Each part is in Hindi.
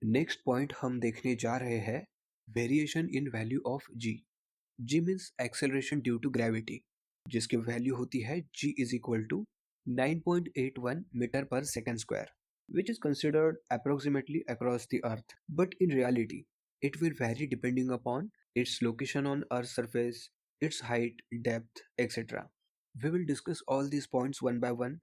नेक्स्ट पॉइंट हम देखने जा रहे हैं variation in value of G. G means acceleration due to gravity, जिसकी वैल्यू होती है G is equal to 9.81 metre पर second square, which is considered approximately across the earth, but in reality it will vary depending upon its location on earth's surface, its height, depth, etc. We will discuss all these points one by one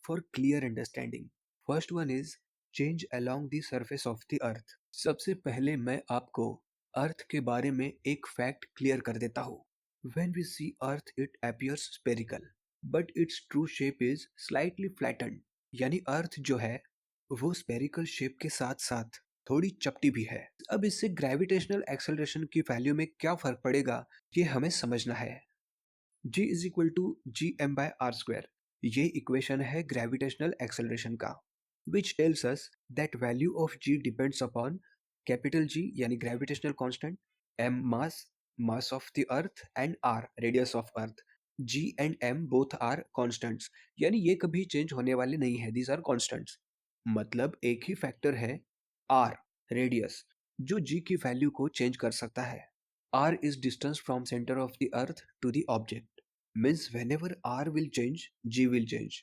for clear understanding. First one is change along the surface of the earth. सबसे पहले मैं आपको अर्थ के बारे में एक फैक्ट क्लियर कर देता हूँ। When we see earth it appears spherical, but its true shape is slightly flattened. यानी अर्थ जो है वो स्पेरिकल शेप के साथ साथ थोड़ी चपटी भी है। अब इससे ग्रेविटेशनल एक्सेलरेशन की वैल्यू में क्या फर्क पड़ेगा ये हमें समझना है। G is equal to G M by R square, ये इक्वेशन है ग्रेविटेशनल एक्सेलरेशन का, which tells us that value of G depends upon capital G यानी gravitational constant, M mass of the earth and R radius of earth. G and M both are constants, यानी ये कभी चेंज होने वाले नहीं है, दीज आर कांस्टेंट्स। मतलब एक ही फैक्टर है R रेडियस जो G की वैल्यू को चेंज कर सकता है। R is distance from center of the earth to the object, means whenever R will change, G will change.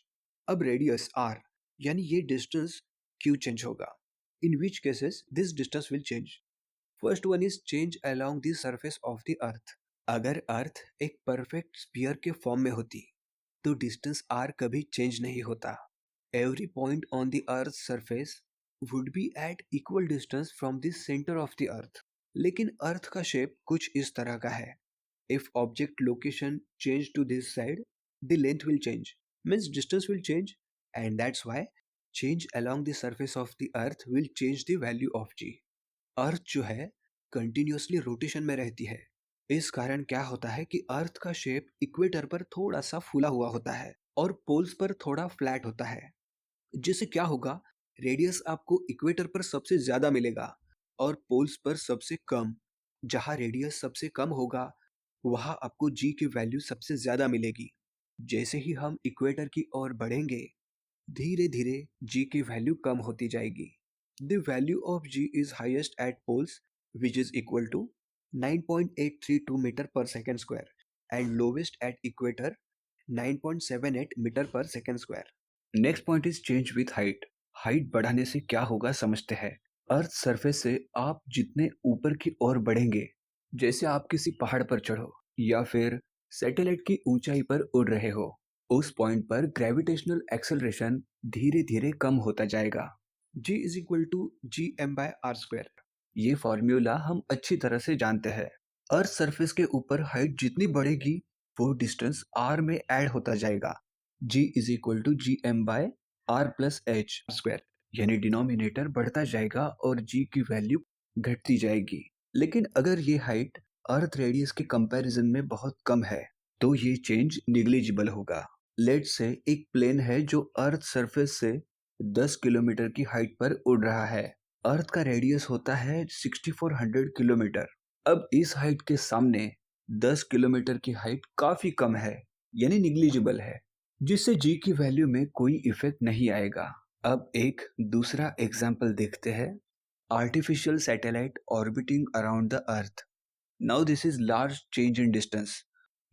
अब radius R यानी ये distance क्यों change होगा? In which cases this distance will change? First one is change along the surface of the earth. अगर अर्थ एक परफेक्ट स्फीयर के फॉर्म में होती तो डिस्टेंस R कभी चेंज नहीं होता। Every point on the earth's surface would be at equal distance from the center of the earth. लेकिन अर्थ का शेप कुछ इस तरह का है। If object location change to this side, the length will change, means distance will change, and that's why change along the surface of the earth will change the value of G. अर्थ जो है कंटिन्यूसली रोटेशन में रहती है, इस कारण क्या होता है कि अर्थ का शेप इक्वेटर पर थोड़ा सा फूला हुआ होता है और पोल्स पर थोड़ा फ्लैट होता है, जिससे क्या होगा, रेडियस आपको इक्वेटर पर सबसे ज्यादा मिलेगा और पोल्स पर सबसे कम। जहां रेडियस सबसे कम होगा वहां आपको जी की वैल्यू सबसे ज्यादा मिलेगी। जैसे ही हम इक्वेटर की ओर बढ़ेंगे धीरे धीरे जी की वैल्यू कम होती जाएगी। The value of g is highest at poles which is equal to 9.832 metre पर second square and lowest at equator 9.78 metre पर second square. Next point is change with height. Height बढ़ाने से क्या होगा समझते हैं। अर्थ सरफेस से आप जितने ऊपर की ओर बढ़ेंगे, जैसे आप किसी पहाड़ पर चढ़ो या फिर सैटेलाइट की ऊंचाई पर उड़ रहे हो, उस पॉइंट पर ग्रेविटेशनल एक्सेलरेशन धीरे धीरे कम होता जाएगा। G is equal to G M by R square, ये फॉर्मूला हम अच्छी तरह से जानते हैं। अर्थ सरफेस के ऊपर हाइट जितनी बढ़ेगी वो डिस्टेंस R में ऐड होता जाएगा। G is equal to G M by R plus H square, यानी डिनोमिनेटर बढ़ता जाएगा और G की वैल्यू घटती जाएगी। लेकिन अगर ये हाइट अर्थ रेडियस के कंपैरिजन में बहुत कम है तो ये चेंज निग्लिजिबल होगा। लेट्स से एक प्लेन है जो अर्थ सरफेस से 10 किलोमीटर की हाइट पर उड़ रहा है। अर्थ का रेडियस होता है 6400 किलोमीटर। अब इस हाइट के सामने 10 किलोमीटर की हाइट काफी कम है, यानी निग्लिजिबल है, जिससे जी की वैल्यू में कोई इफेक्ट नहीं आएगा। अब एक दूसरा एग्जाम्पल देखते हैं। Artificial satellite orbiting around the earth. Now this is large change in distance.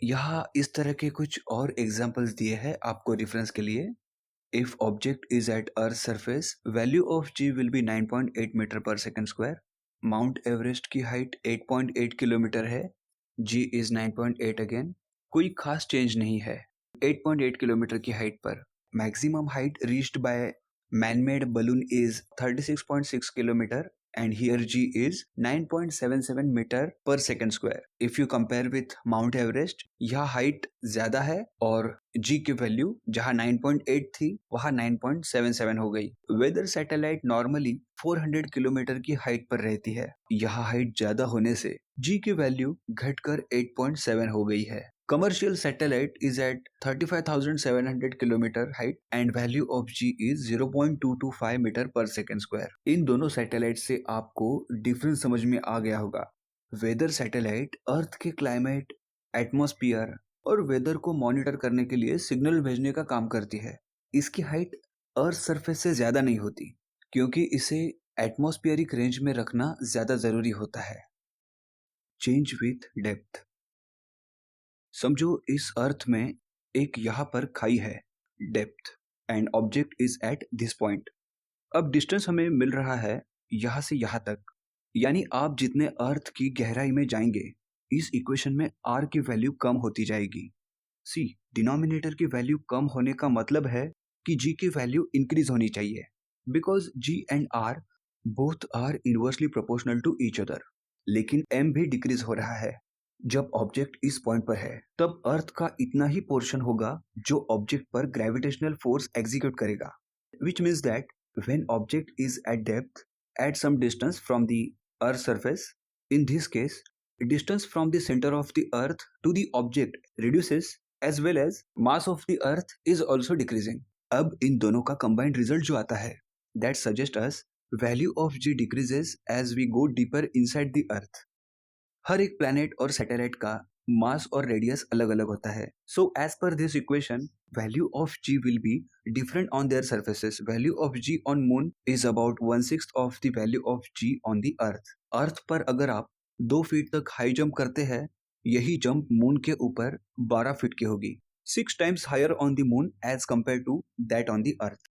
यहाँ इस तरह के कुछ और एग्जाम्पल्स दिए हैं आपको रेफरेंस के लिए। If object is at earth surface, value of ji will be 9.8 metre पर सेकेंड स्क्वायर। माउंट एवरेस्ट की हाइट 8.8 किलोमीटर है, जी इज 9.8 अगेन। कोई खास चेंज नहीं है 8.8 किलोमीटर की हाइट पर। Maximum height reached by man-made balloon is 36.6 kilometer and here G is 9.77 meter per second square. If you compare with Mount Everest, यहाँ हाइट ज्यादा है और G की वैल्यू जहाँ 9.8 थी वहाँ 9.77 हो गई। वेदर सैटेलाइट नॉर्मली 400 किलोमीटर की हाइट पर रहती है, यहाँ हाइट ज्यादा होने से G की वैल्यू घटकर 8.7 हो गई है। Commercial satellite is at 35,700 kilometer height and value of G is 0.225 metre पर सेकेंड स्क्वायर। इन दोनों सैटेलाइट से आपको डिफरेंस समझ में आ गया होगा। वेदर सैटेलाइट अर्थ के क्लाइमेट, एटमॉस्फेयर और वेदर को मॉनिटर करने के लिए सिग्नल भेजने का काम करती है। इसकी हाइट अर्थ सरफेस से ज्यादा नहीं होती क्योंकि इसे एटमॉस्फेरिक रेंज में रखना ज्यादा जरूरी होता है। Change with depth. समझो इस अर्थ में एक यहाँ पर खाई है, depth, and object is at this point. अब डिस्टेंस हमें मिल रहा है यहाँ से यहाँ तक, यानी आप जितने अर्थ की गहराई में जाएंगे इस इक्वेशन में आर की वैल्यू कम होती जाएगी। सी, डिनोमिनेटर की वैल्यू कम होने का मतलब है कि जी की वैल्यू इंक्रीज होनी चाहिए, because G and R both are inversely proportional to each other. लेकिन एम भी डिक्रीज हो रहा है। जब ऑब्जेक्ट इस पॉइंट पर है तब अर्थ का इतना ही पोर्शन होगा जो ऑब्जेक्ट पर ग्रेविटेशनल फोर्स एग्जीक्यूट करेगा, which means that when object is at depth at some distance from the earth's surface, in this case distance from the center of the earth to the object reduces, as well as mass of the earth is also decreasing. अब इन दोनों का combined result जो आता है, that suggests us value of g decreases as we go deeper inside the earth. हर एक प्लैनेट और सैटेलाइट का मास और रेडियस अलग अलग होता है। So as per this equation, value of ji will be different on their surfaces. Value of g on moon is about 1/6 of the value of g on the earth. Earth पर अगर आप 2 फीट तक हाई जंप करते हैं, यही जंप मून के ऊपर 12 फीट की होगी, 6 times higher on the moon as compare to that on the earth.